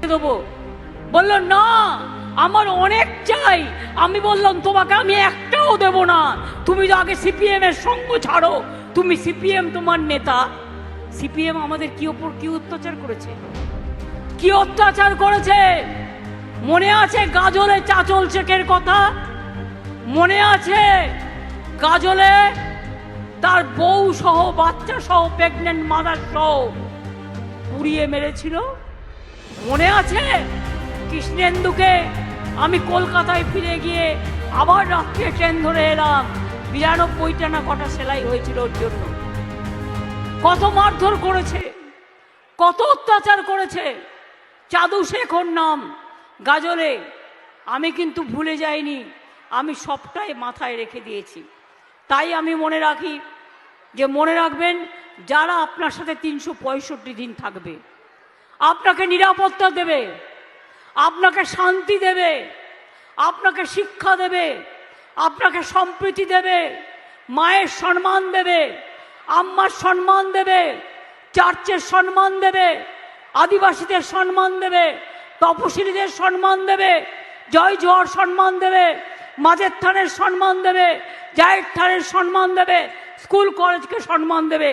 দেবো। বললো না, আমার অনেক চাই। আমি বললাম তোমাকে আমি একটাও দেব না, তুমি তো আগে সিপিএম এর সঙ্গ ছাড়ো, তুমি সিপিএম তোমার নেতা। সিপিএম আমাদের কি ওপর কি অত্যাচার করেছে, কি অত্যাচার করেছে। মনে আছে গাজলে চাচল শেখের কথা? মনে আছে গাজলে তার বউ সহ বাচ্চা সহ প্রেগনেন্ট মাদার সহ পুড়িয়ে মেরেছিল? মনে আছে কৃষ্ণেন্দুকে আমি কলকাতায় ফিরে গিয়ে আবার রাত্রে ট্রেন ধরে এলাম, 92টা না কটা সেলাই হয়েছিল ওর জন্য। কত মারধর করেছে, কত অত্যাচার করেছে। চাদু শেখ ওর নাম, গাজলে। আমি কিন্তু ভুলে যাইনি, আমি সবটাই মাথায় রেখে দিয়েছি। তাই আমি মনে রাখি যে মনে রাখবেন, যারা আপনার সাথে 365 দিন থাকবে, আপনাকে নিরাপত্তা দেবে, আপনাকে শান্তি দেবে, আপনাকে শিক্ষা দেবে, আপনাকে সম্প্রীতি দেবে, মায়ের সম্মান দেবে, আম্মার সম্মান দেবে, চার্চের সম্মান দেবে, আদিবাসীদের সম্মান দেবে, তপশিলীদের সম্মান দেবে, জয় জোহর সম্মান দেবে, মাঝের থানের সম্মান দেবে, জায়ের থানের সম্মান দেবে, স্কুল কলেজকে সম্মান দেবে।